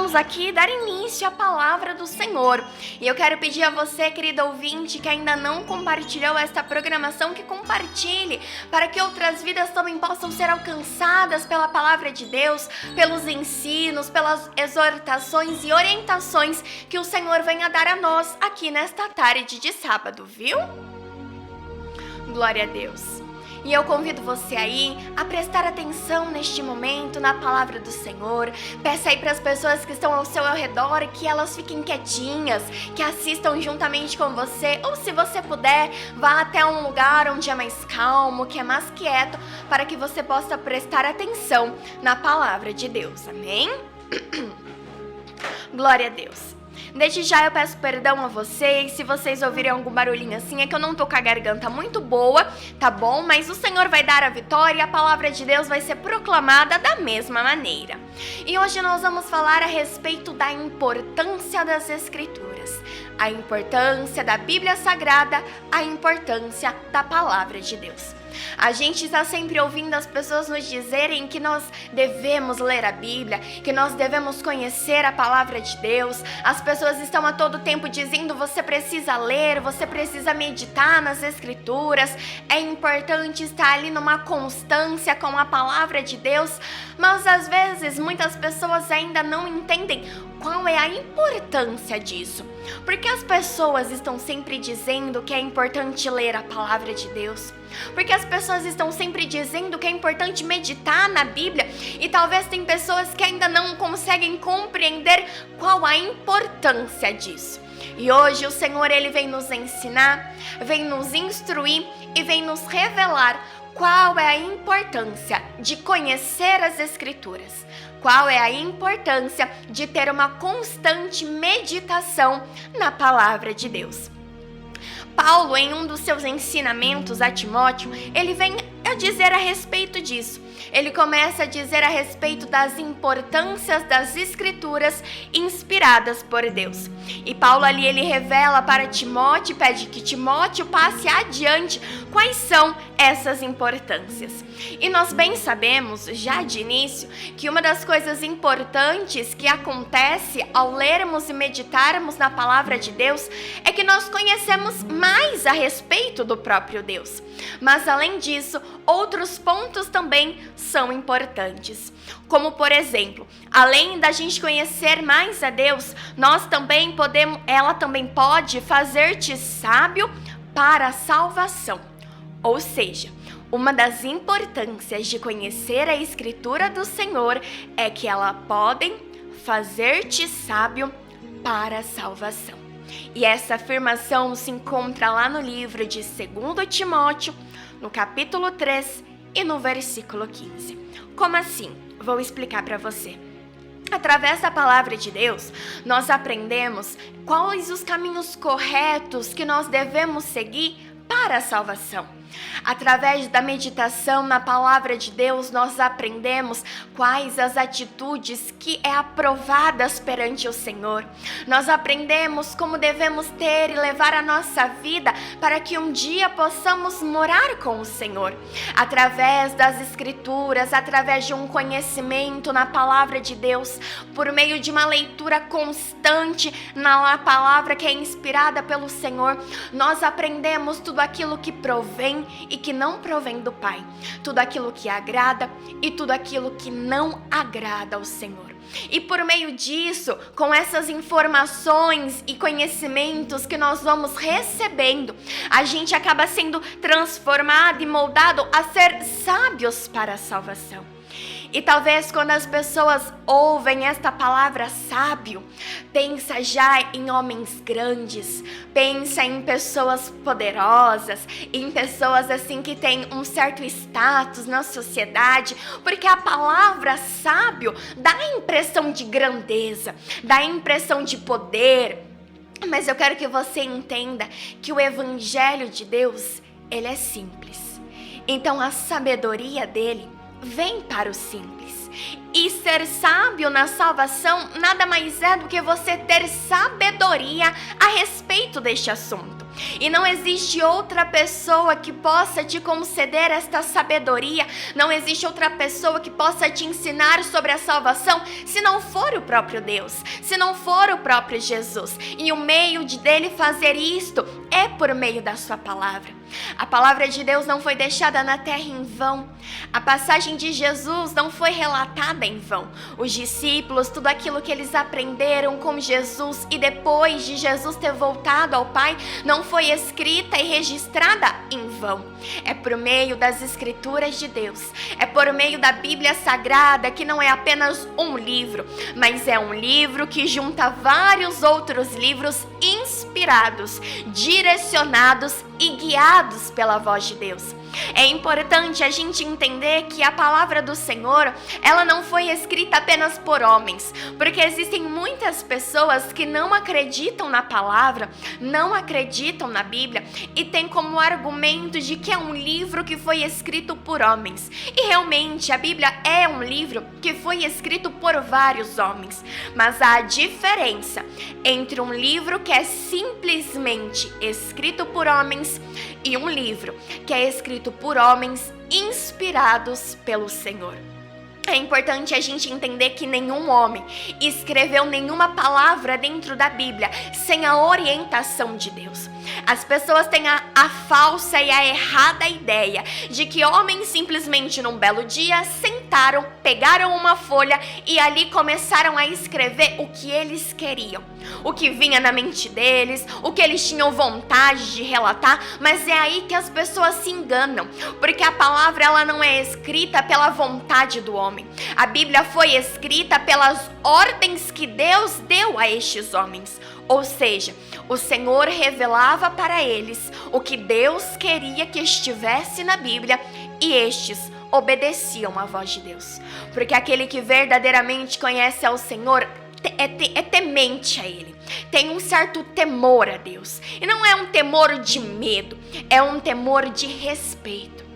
vamos aqui dar início à palavra do Senhor. E eu quero pedir a você, querido ouvinte, que ainda não compartilhou esta programação, que compartilhe, para que outras vidas também possam ser alcançadas pela palavra de Deus, pelos ensinos, pelas exortações e orientações que o Senhor venha dar a nós aqui nesta tarde de sábado, viu? Glória a Deus. E eu convido você aí a prestar atenção neste momento na palavra do Senhor. Peça aí para as pessoas que estão ao seu redor que elas fiquem quietinhas, que assistam juntamente com você. Ou se você puder, vá até um lugar onde é mais calmo, que é mais quieto, para que você possa prestar atenção na palavra de Deus. Amém? Glória a Deus. Desde já eu peço perdão a vocês, se vocês ouvirem algum barulhinho assim, é que eu não tô com a garganta muito boa, tá bom? Mas o Senhor vai dar a vitória e a palavra de Deus vai ser proclamada da mesma maneira. E hoje nós vamos falar a respeito da importância das Escrituras, a importância da Bíblia Sagrada, a importância da palavra de Deus. A gente está sempre ouvindo as pessoas nos dizerem que nós devemos ler a Bíblia, que nós devemos conhecer a palavra de Deus. As pessoas estão a todo tempo dizendo: você precisa ler, você precisa meditar nas Escrituras. É importante estar ali numa constância com a palavra de Deus. Mas às vezes muitas pessoas ainda não entendem qual é a importância disso. Porque as pessoas estão sempre dizendo que é importante ler a palavra de Deus. Porque as pessoas estão sempre dizendo que é importante meditar na Bíblia. E talvez tem pessoas que ainda não conseguem compreender qual a importância disso. E hoje o Senhor, Ele vem nos ensinar, vem nos instruir e vem nos revelar qual é a importância de conhecer as Escrituras. Qual é a importância de ter uma constante meditação na palavra de Deus. Paulo, em um dos seus ensinamentos a Timóteo, ele vem a dizer a respeito disso. Ele começa a dizer a respeito das importâncias das Escrituras inspiradas por Deus. E Paulo ali, ele revela para Timóteo, pede que Timóteo passe adiante quais são essas importâncias. E nós bem sabemos, já de início, que uma das coisas importantes que acontece ao lermos e meditarmos na palavra de Deus é que nós conhecemos mais a respeito do próprio Deus. Mas além disso, outros pontos também são importantes. Como por exemplo, além da gente conhecer mais a Deus, ela também pode fazer-te sábio para a salvação. Ou seja, uma das importâncias de conhecer a Escritura do Senhor é que ela podem fazer-te sábio para a salvação. E essa afirmação se encontra lá no livro de 2 Timóteo, no capítulo 3 e no versículo 15. Como assim? Vou explicar para você. Através da palavra de Deus, nós aprendemos quais os caminhos corretos que nós devemos seguir para a salvação. Através da meditação na palavra de Deus, nós aprendemos quais as atitudes que é aprovadas perante o Senhor. Nós aprendemos como devemos ter e levar a nossa vida para que um dia possamos morar com o Senhor. Através das Escrituras, através de um conhecimento na palavra de Deus, por meio de uma leitura constante na palavra que é inspirada pelo Senhor, nós aprendemos tudo aquilo que provém e que não provém do Pai, tudo aquilo que agrada e tudo aquilo que não agrada ao Senhor. E por meio disso, com essas informações e conhecimentos que nós vamos recebendo, a gente acaba sendo transformado e moldado a ser sábios para a salvação. E talvez quando as pessoas ouvem esta palavra sábio, pensa já em homens grandes, pensa em pessoas poderosas, em pessoas assim que têm um certo status na sociedade, porque a palavra sábio dá a impressão de grandeza, dá a impressão de poder. Mas eu quero que você entenda que o evangelho de Deus, ele é simples. Então a sabedoria dele vem para o simples. E ser sábio na salvação nada mais é do que você ter sabedoria a respeito deste assunto. E não existe outra pessoa que possa te conceder esta sabedoria, não existe outra pessoa que possa te ensinar sobre a salvação, se não for o próprio Deus, se não for o próprio Jesus. E o meio dele fazer isto é por meio da sua palavra. A palavra de Deus não foi deixada na terra em vão. A passagem de Jesus não foi relatada em vão. Os discípulos, tudo aquilo que eles aprenderam com Jesus e depois de Jesus ter voltado ao Pai, não foi escrita e registrada em vão. É por meio das Escrituras de Deus. É por meio da Bíblia Sagrada, que não é apenas um livro, mas é um livro que junta vários outros livros inspirados, direcionados e guiados pela voz de Deus. É importante a gente entender que a palavra do Senhor, ela não foi escrita apenas por homens, porque existem muitas pessoas que não acreditam na palavra, não acreditam na Bíblia e tem como argumento de que é um livro que foi escrito por homens. E realmente a Bíblia é um livro que foi escrito por vários homens, mas há a diferença entre um livro que é simplesmente escrito por homens e um livro que é escrito por homens inspirados pelo Senhor. É importante a gente entender que nenhum homem escreveu nenhuma palavra dentro da Bíblia sem a orientação de Deus. As pessoas têm a falsa e a errada ideia de que homens simplesmente num belo dia sentaram, pegaram uma folha e ali começaram a escrever o que eles queriam, o que vinha na mente deles, o que eles tinham vontade de relatar, mas é aí que as pessoas se enganam, porque a palavra ela não é escrita pela vontade do homem. A Bíblia foi escrita pelas ordens que Deus deu a estes homens. Ou seja, o Senhor revelava para eles o que Deus queria que estivesse na Bíblia e estes obedeciam à voz de Deus. Porque aquele que verdadeiramente conhece ao Senhor é temente a Ele, tem um certo temor a Deus. E não é um temor de medo, é um temor de respeito.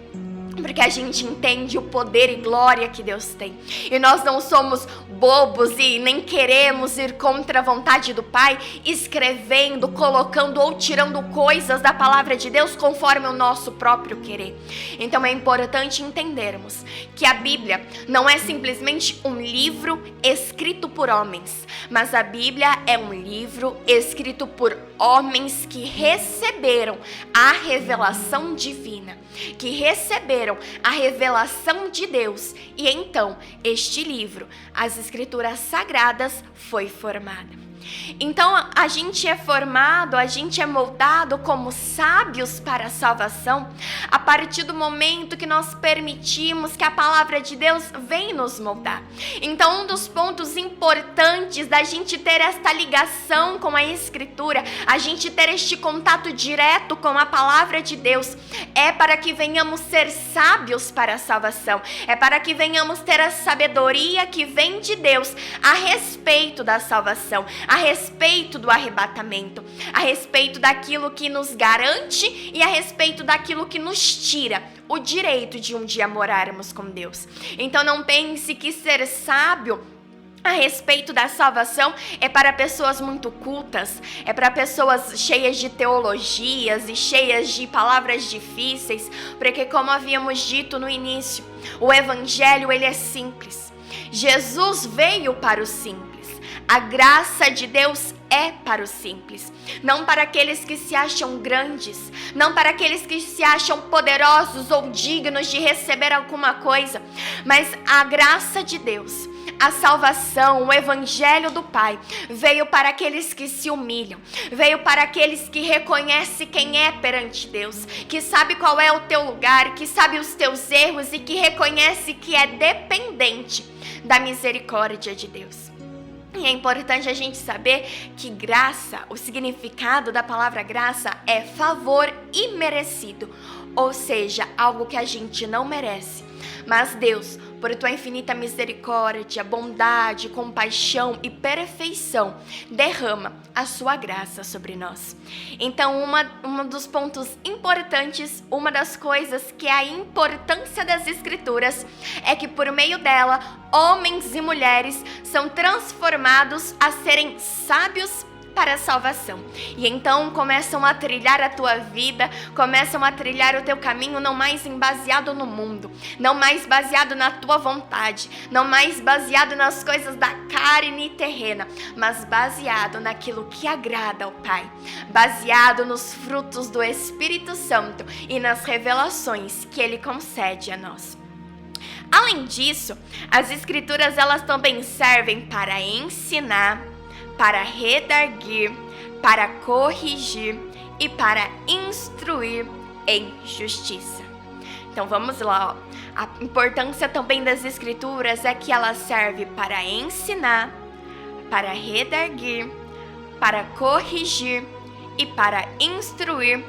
Porque a gente entende o poder e glória que Deus tem. E nós não somos bobos e nem queremos ir contra a vontade do Pai, escrevendo, colocando ou tirando coisas da palavra de Deus conforme o nosso próprio querer. Então é importante entendermos que a Bíblia não é simplesmente um livro escrito por homens, mas a Bíblia é um livro escrito por homens que receberam a revelação divina, que receberam a revelação de Deus, e então este livro, as Escrituras Sagradas, foi formada. Então a gente é formado, a gente é moldado como sábios para a salvação a partir do momento que nós permitimos que a palavra de Deus venha nos moldar. Então um dos pontos importantes da gente ter esta ligação com a Escritura, a gente ter este contato direto com a palavra de Deus, é para que venhamos ser sábios para a salvação, é para que venhamos ter a sabedoria que vem de Deus a respeito da salvação, a respeito do arrebatamento, a respeito daquilo que nos garante e a respeito daquilo que nos tira o direito de um dia morarmos com Deus. Então não pense que ser sábio a respeito da salvação é para pessoas muito cultas, é para pessoas cheias de teologias e cheias de palavras difíceis, porque como havíamos dito no início, o evangelho ele é simples. Jesus veio para o simples. A graça de Deus é para os simples, não para aqueles que se acham grandes, não para aqueles que se acham poderosos ou dignos de receber alguma coisa, mas a graça de Deus, a salvação, o evangelho do Pai, veio para aqueles que se humilham, veio para aqueles que reconhecem quem é perante Deus, que sabe qual é o teu lugar, que sabe os teus erros e que reconhece que é dependente da misericórdia de Deus. E é importante a gente saber que graça, o significado da palavra graça é favor imerecido, ou seja, algo que a gente não merece. Mas Deus, por tua infinita misericórdia, bondade, compaixão e perfeição, derrama a sua graça sobre nós. Então, uma dos pontos importantes, uma das coisas que é a importância das Escrituras, é que por meio dela, homens e mulheres são transformados a serem sábios para a salvação. E então começam a trilhar a tua vida, começam a trilhar o teu caminho, não mais baseado no mundo, não mais baseado na tua vontade, não mais baseado nas coisas da carne terrena, mas baseado naquilo que agrada ao Pai, baseado nos frutos do Espírito Santo e nas revelações que Ele concede a nós. Além disso, as Escrituras elas também servem para ensinar, para redarguir, para corrigir e para instruir em justiça. Então vamos lá, ó. A importância também das Escrituras é que ela serve para ensinar, para redarguir, para corrigir e para instruir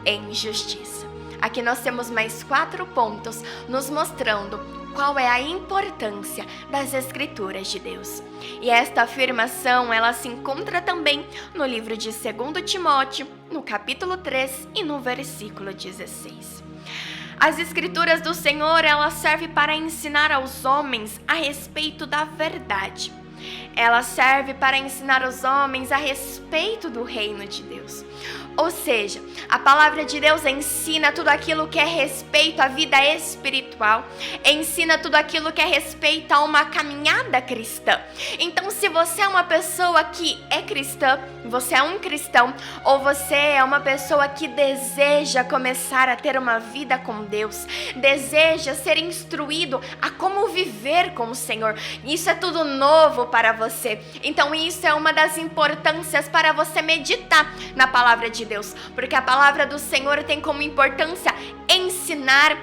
em justiça. Aqui nós temos mais 4 pontos nos mostrando qual é a importância das Escrituras de Deus. E esta afirmação, ela se encontra também no livro de 2 Timóteo, no capítulo 3 e no versículo 16. As Escrituras do Senhor, elas servem para ensinar aos homens a respeito da verdade. Ela serve para ensinar os homens a respeito do reino de Deus. Ou seja, a palavra de Deus ensina tudo aquilo que é respeito à vida espiritual, ensina tudo aquilo que é respeito a uma caminhada cristã. Então, se você é uma pessoa que é cristã, você é um cristão, ou você é uma pessoa que deseja começar a ter uma vida com Deus, deseja ser instruído a como viver com o Senhor, isso é tudo novo para você. Então, isso é uma das importâncias para você meditar na palavra de Deus, porque a palavra do Senhor tem como importância ensinar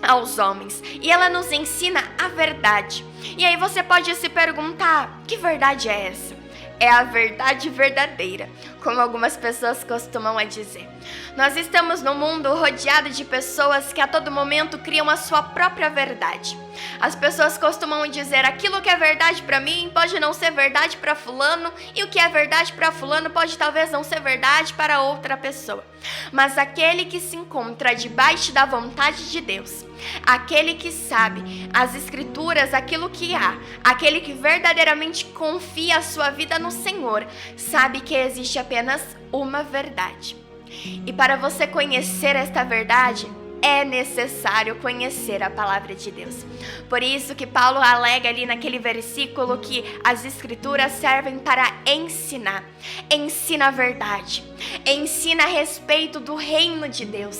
aos homens, e ela nos ensina a verdade. E aí você pode se perguntar, que verdade é essa? É a verdade verdadeira, como algumas pessoas costumam dizer. Nós estamos num mundo rodeado de pessoas que a todo momento criam a sua própria verdade. As pessoas costumam dizer, aquilo que é verdade para mim pode não ser verdade para fulano, e o que é verdade para fulano pode talvez não ser verdade para outra pessoa. Mas aquele que se encontra debaixo da vontade de Deus, aquele que sabe as Escrituras, aquilo que há, aquele que verdadeiramente confia a sua vida no Senhor, sabe que existe apenas uma verdade. E para você conhecer esta verdade, é necessário conhecer a palavra de Deus. Por isso que Paulo alega ali naquele versículo que as Escrituras servem para ensinar. Ensina a verdade, ensina a respeito do reino de Deus,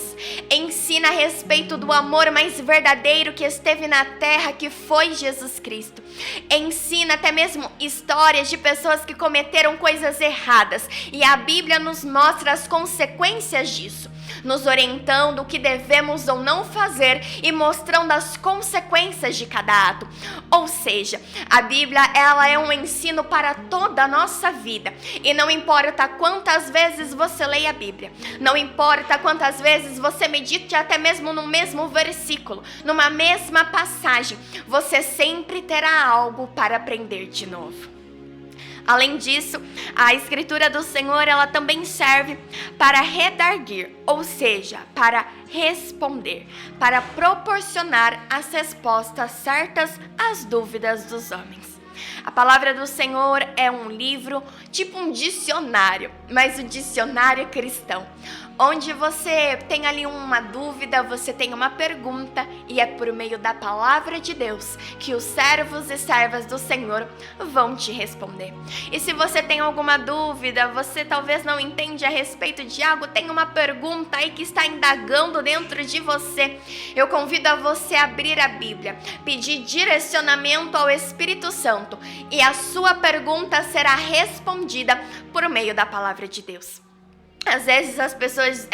ensina a respeito do amor mais verdadeiro que esteve na terra, que foi Jesus Cristo. Ensina até mesmo histórias de pessoas que cometeram coisas erradas, e a Bíblia nos mostra as consequências disso, nos orientando o que devemos ou não fazer e mostrando as consequências de cada ato. Ou seja, a Bíblia, ela é um ensino para toda a nossa vida, e não importa quantas vezes você leia a Bíblia, não importa quantas vezes você medite até mesmo no mesmo versículo, numa mesma passagem, você sempre terá algo para aprender de novo. Além disso, a Escritura do Senhor, ela também serve para redarguir, ou seja, para responder, para proporcionar as respostas certas às dúvidas dos homens. A palavra do Senhor é um livro, tipo um dicionário, mas o dicionário cristão, onde você tem ali uma dúvida, você tem uma pergunta, e é por meio da palavra de Deus que os servos e servas do Senhor vão te responder. E se você tem alguma dúvida, você talvez não entende a respeito de algo, tem uma pergunta aí que está indagando dentro de você, eu convido a você a abrir a Bíblia, pedir direcionamento ao Espírito Santo, e a sua pergunta será respondida por meio da palavra de Deus. Às vezes as pessoas,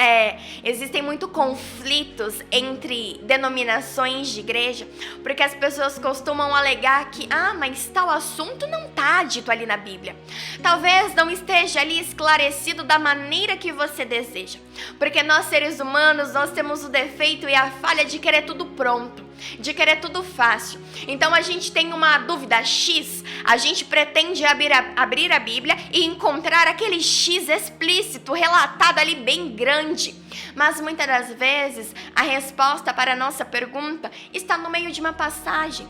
existem muito conflitos entre denominações de igreja, porque as pessoas costumam alegar que, mas tal assunto não está dito ali na Bíblia. Talvez não esteja ali esclarecido da maneira que você deseja, porque nós seres humanos, nós temos o defeito e a falha de querer tudo pronto, de querer tudo fácil. Então a gente tem uma dúvida X, a gente pretende abrir a Bíblia e encontrar aquele X explícito, relatado ali bem grande. Mas muitas das vezes a resposta para a nossa pergunta está no meio de uma passagem,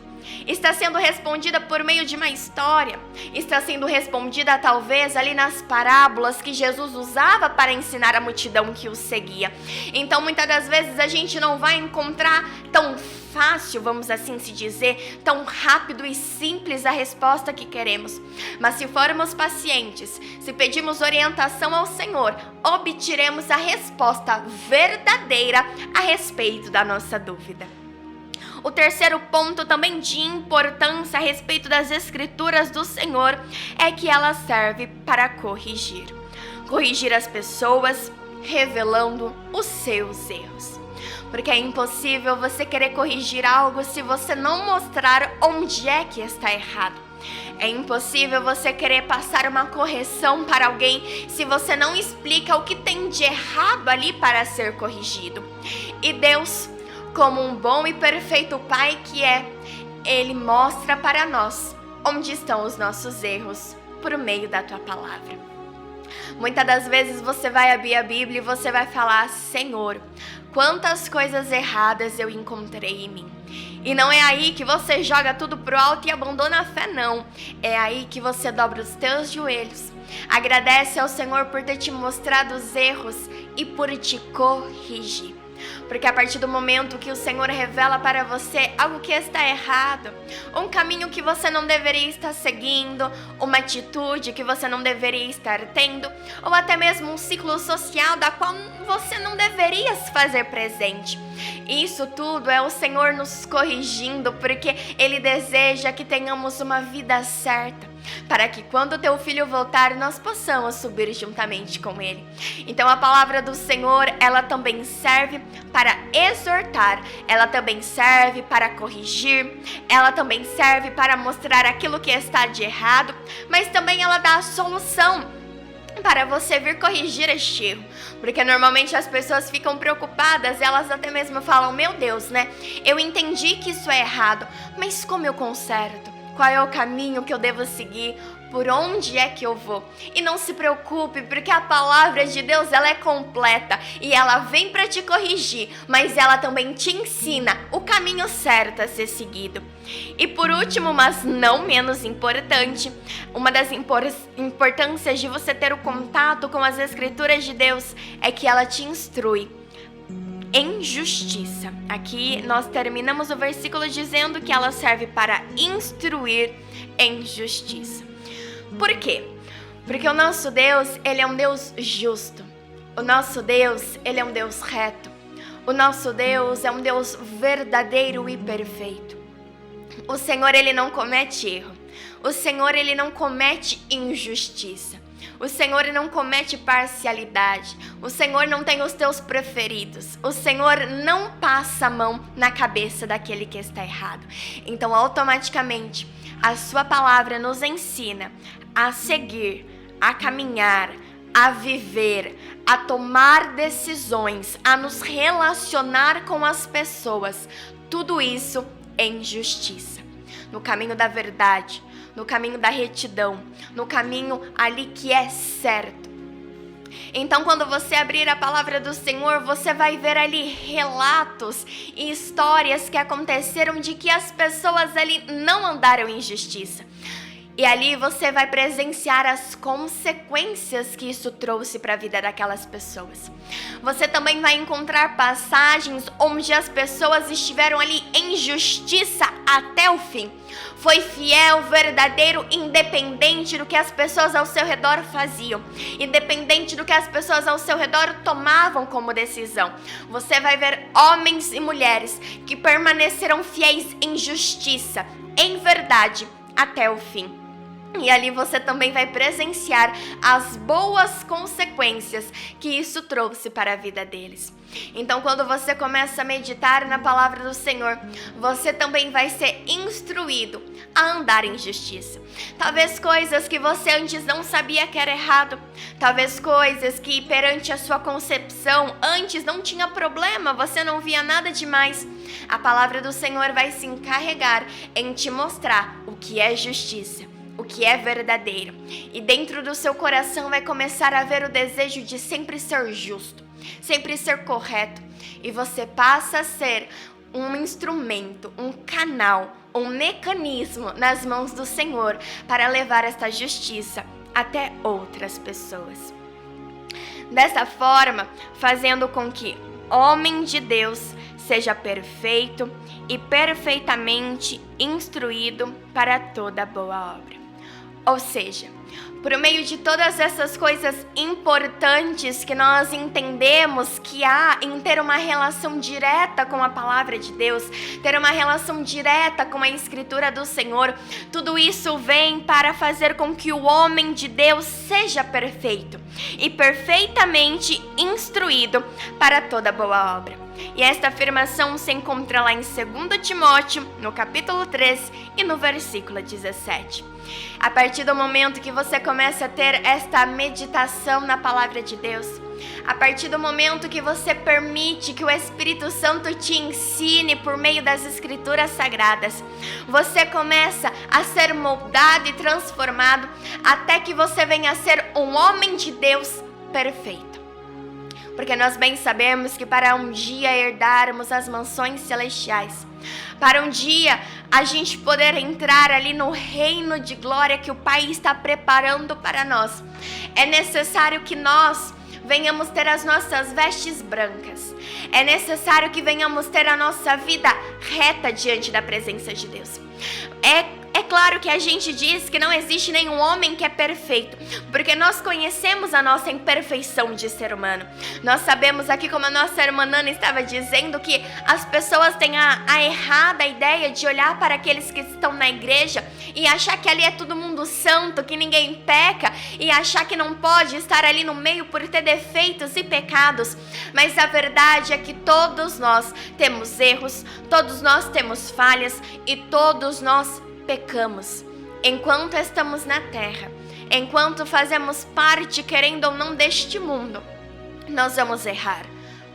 está sendo respondida por meio de uma história, está sendo respondida talvez ali nas parábolas que Jesus usava para ensinar a multidão que o seguia. Então muitas das vezes a gente não vai encontrar tão fácil, vamos assim se dizer, tão rápido e simples a resposta que queremos. Mas se formos pacientes, se pedirmos orientação ao Senhor, obteremos a resposta verdadeira a respeito da nossa dúvida. O terceiro ponto também de importância a respeito das Escrituras do Senhor é que ela serve para corrigir. Corrigir as pessoas, revelando os seus erros. Porque é impossível você querer corrigir algo se você não mostrar onde é que está errado. É impossível você querer passar uma correção para alguém se você não explica o que tem de errado ali para ser corrigido. E Deus, como um bom e perfeito Pai que é, Ele mostra para nós onde estão os nossos erros por meio da Tua palavra. Muitas das vezes você vai abrir a Bíblia e você vai falar: Senhor, quantas coisas erradas eu encontrei em mim. E não é aí que você joga tudo pro alto e abandona a fé, não. É aí que você dobra os teus joelhos, agradece ao Senhor por ter te mostrado os erros e por te corrigir. Porque a partir do momento que o Senhor revela para você algo que está errado, um caminho que você não deveria estar seguindo, uma atitude que você não deveria estar tendo, ou até mesmo um ciclo social da qual você não deveria se fazer presente. Isso tudo é o Senhor nos corrigindo, porque Ele deseja que tenhamos uma vida certa, para que quando teu filho voltar, nós possamos subir juntamente com ele. Então a palavra do Senhor, ela também serve para exortar, ela também serve para corrigir, ela também serve para mostrar aquilo que está de errado, mas também ela dá a solução para você vir corrigir este erro. Porque normalmente as pessoas ficam preocupadas, elas até mesmo falam: meu Deus, né? Eu entendi que isso é errado, mas como eu conserto? Qual é o caminho que eu devo seguir? Por onde é que eu vou? E não se preocupe, porque a palavra de Deus, ela é completa e ela vem para te corrigir, mas ela também te ensina o caminho certo a ser seguido. E por último, mas não menos importante, uma das importâncias de você ter o contato com as Escrituras de Deus é que ela te instrui em justiça. Aqui nós terminamos o versículo dizendo que ela serve para instruir em justiça. Por quê? Porque o nosso Deus, Ele é um Deus justo. O nosso Deus, Ele é um Deus reto. O nosso Deus é um Deus verdadeiro e perfeito. O Senhor, Ele não comete erro. O Senhor, Ele não comete injustiça. O Senhor não comete parcialidade. O Senhor não tem os teus preferidos. O Senhor não passa a mão na cabeça daquele que está errado. Então, automaticamente, a sua palavra nos ensina a seguir, a caminhar, a viver, a tomar decisões, a nos relacionar com as pessoas. Tudo isso em justiça, no caminho da verdade, no caminho da retidão, no caminho ali que é certo. Então, quando você abrir a palavra do Senhor, você vai ver ali relatos e histórias que aconteceram de que as pessoas ali não andaram em justiça. E ali você vai presenciar as consequências que isso trouxe para a vida daquelas pessoas. Você também vai encontrar passagens onde as pessoas estiveram ali em justiça até o fim. Foi fiel, verdadeiro, independente do que as pessoas ao seu redor faziam, independente do que as pessoas ao seu redor tomavam como decisão. Você vai ver homens e mulheres que permaneceram fiéis em justiça, em verdade, até o fim. E ali você também vai presenciar as boas consequências que isso trouxe para a vida deles. Então, quando você começa a meditar na palavra do Senhor, você também vai ser instruído a andar em justiça. Talvez coisas que você antes não sabia que era errado. Talvez coisas que perante a sua concepção antes não tinha problema, você não via nada demais. A palavra do Senhor vai se encarregar em te mostrar o que é justiça, o que é verdadeiro. E dentro do seu coração vai começar a haver o desejo de sempre ser justo, sempre ser correto. E você passa a ser um instrumento, um canal um mecanismo nas mãos do Senhor para levar esta justiça até outras pessoas. Dessa forma, fazendo com que homem de Deus seja perfeito e perfeitamente instruído para toda boa obra. Ou seja, por meio de todas essas coisas importantes que nós entendemos que há em ter uma relação direta com a palavra de Deus, ter uma relação direta com a Escritura do Senhor, tudo isso vem para fazer com que o homem de Deus seja perfeito e perfeitamente instruído para toda boa obra. E esta afirmação se encontra lá em 2 Timóteo, no capítulo 3 e no versículo 17. A partir do momento que você começa a ter esta meditação na palavra de Deus, a partir do momento que você permite que o Espírito Santo te ensine por meio das Escrituras Sagradas, você começa a ser moldado e transformado até que você venha a ser um homem de Deus perfeito. Porque nós bem sabemos que para um dia herdarmos as mansões celestiais, para um dia a gente poder entrar ali no reino de glória que o Pai está preparando para nós, é necessário que nós venhamos ter as nossas vestes brancas. É necessário que venhamos ter a nossa vida reta diante da presença de Deus. É claro que a gente diz que não existe nenhum homem que é perfeito, porque nós conhecemos a nossa imperfeição de ser humano. Nós sabemos aqui, como a nossa irmã Nana estava dizendo, que as pessoas têm a errada ideia de olhar para aqueles que estão na igreja e achar que ali é todo mundo santo, que ninguém peca, e achar que não pode estar ali no meio por ter defeitos e pecados. Mas a verdade é que todos nós temos erros, todos nós temos falhas e todos nós pecamos. Enquanto estamos na terra, enquanto fazemos parte, querendo ou não, deste mundo, nós vamos errar,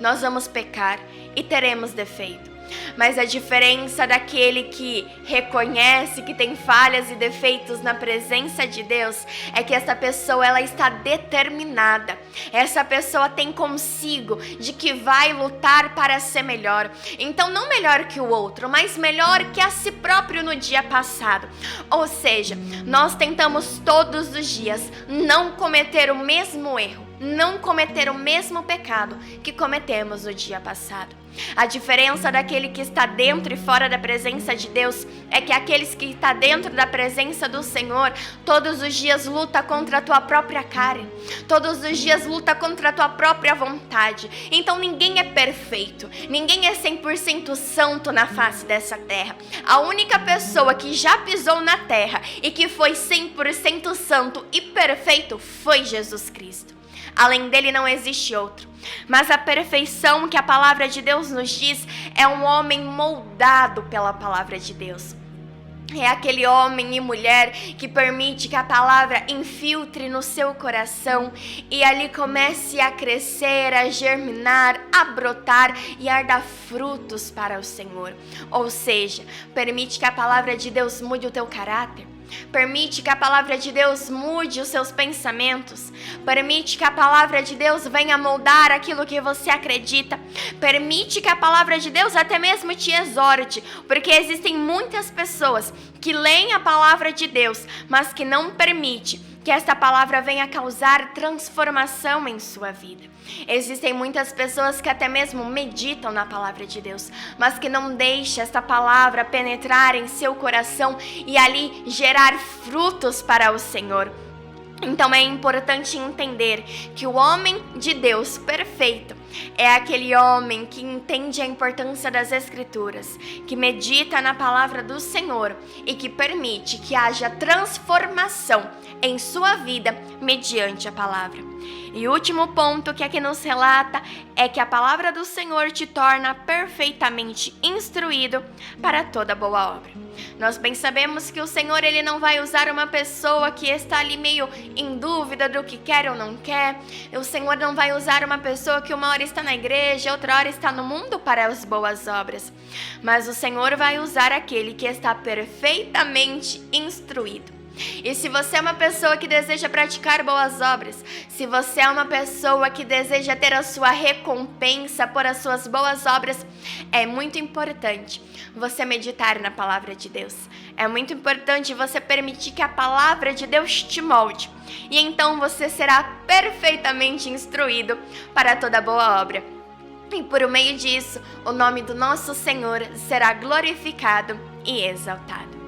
nós vamos pecar e teremos defeito. Mas a diferença daquele que reconhece que tem falhas e defeitos na presença de Deus é que essa pessoa, ela está determinada. Essa pessoa tem consigo de que vai lutar para ser melhor. Então não melhor que o outro, mas melhor que a si próprio no dia passado. Ou seja, nós tentamos todos os dias não cometer o mesmo erro, não cometer o mesmo pecado que cometemos no dia passado. A diferença daquele que está dentro e fora da presença de Deus é que aqueles que estão dentro da presença do Senhor, todos os dias luta contra a tua própria carne, todos os dias luta contra a tua própria vontade. Então ninguém é perfeito, ninguém é 100% santo na face dessa terra. A única pessoa que já pisou na terra e que foi 100% santo e perfeito foi Jesus Cristo. Além dele não existe outro. Mas a perfeição que a palavra de Deus nos diz é um homem moldado pela palavra de Deus. É aquele homem e mulher que permite que a palavra infiltre no seu coração e ali comece a crescer, a germinar, a brotar e a dar frutos para o Senhor. Ou seja, permite que a palavra de Deus mude o teu caráter. Permite que a palavra de Deus mude os seus pensamentos. Permite que a palavra de Deus venha moldar aquilo que você acredita. Permite que a palavra de Deus até mesmo te exorte, porque existem muitas pessoas que leem a palavra de Deus, mas que não permite que esta palavra venha causar transformação em sua vida. Existem muitas pessoas que até mesmo meditam na palavra de Deus, mas que não deixam esta palavra penetrar em seu coração e ali gerar frutos para o Senhor. Então é importante entender que o homem de Deus perfeito é aquele homem que entende a importância das Escrituras, que medita na palavra do Senhor e que permite que haja transformação em sua vida mediante a palavra. E o último ponto que aqui nos relata é que a palavra do Senhor te torna perfeitamente instruído para toda boa obra. Nós bem sabemos que o Senhor, ele não vai usar uma pessoa que está ali meio em dúvida do que quer ou não quer. O Senhor não vai usar uma pessoa que uma hora está na igreja, outra hora está no mundo para as boas obras. Mas o Senhor vai usar aquele que está perfeitamente instruído. E se você é uma pessoa que deseja praticar boas obras, se você é uma pessoa que deseja ter a sua recompensa por as suas boas obras, é muito importante você meditar na palavra de Deus. É muito importante você permitir que a palavra de Deus te molde. E então você será perfeitamente instruído para toda boa obra. E por meio disso, o nome do nosso Senhor será glorificado e exaltado.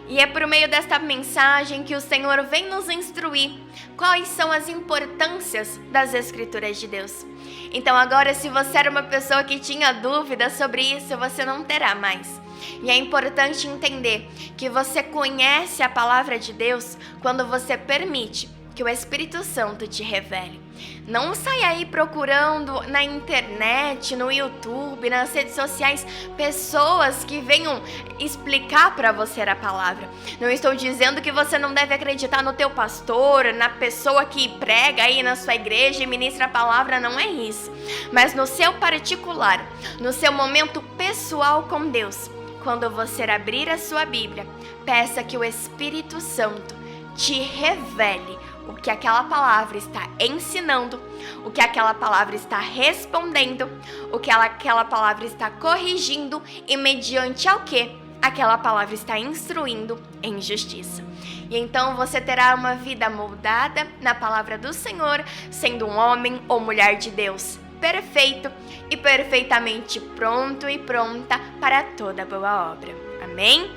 E é por meio desta mensagem que o Senhor vem nos instruir quais são as importâncias das Escrituras de Deus. Então agora, se você era uma pessoa que tinha dúvidas sobre isso, você não terá mais. E é importante entender que você conhece a palavra de Deus quando você permite que o Espírito Santo te revele. Não saia aí procurando na internet, no YouTube, nas redes sociais, pessoas que venham explicar para você a palavra. Não estou dizendo que você não deve acreditar no teu pastor, na pessoa que prega aí na sua igreja e ministra a palavra, não é isso. Mas no seu particular, no seu momento pessoal com Deus, quando você abrir a sua Bíblia, peça que o Espírito Santo te revele o que aquela palavra está ensinando, o que aquela palavra está respondendo, o que aquela palavra está corrigindo e mediante ao que aquela palavra está instruindo em justiça. E então você terá uma vida moldada na palavra do Senhor, sendo um homem ou mulher de Deus perfeito e perfeitamente pronto e pronta para toda boa obra. Amém?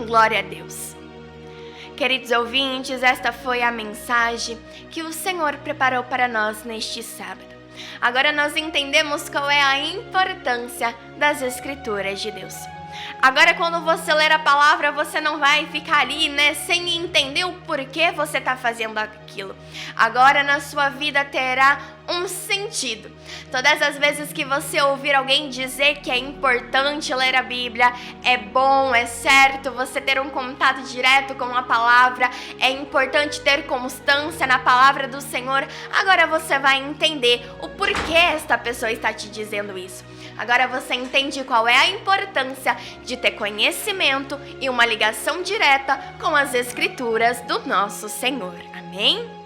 Glória a Deus. Queridos ouvintes, esta foi a mensagem que o Senhor preparou para nós neste sábado. Agora nós entendemos qual é a importância das Escrituras de Deus. Agora, quando você ler a palavra, você não vai ficar ali, sem entender o porquê você está fazendo aquilo. Agora, na sua vida terá um sentido. Todas as vezes que você ouvir alguém dizer que é importante ler a Bíblia, é bom, é certo você ter um contato direto com a palavra, é importante ter constância na palavra do Senhor, agora você vai entender o porquê esta pessoa está te dizendo isso. Agora você entende qual é a importância de ter conhecimento e uma ligação direta com as Escrituras do nosso Senhor. Amém?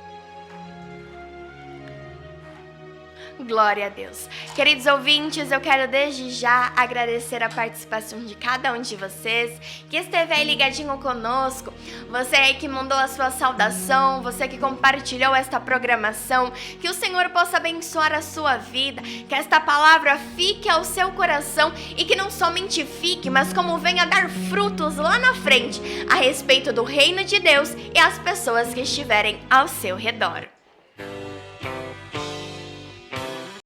Glória a Deus. Queridos ouvintes, eu quero desde já agradecer a participação de cada um de vocês que esteve aí ligadinho conosco, você aí que mandou a sua saudação, você que compartilhou esta programação, que o Senhor possa abençoar a sua vida, que esta palavra fique ao seu coração e que não somente fique, mas como venha dar frutos lá na frente a respeito do reino de Deus e as pessoas que estiverem ao seu redor.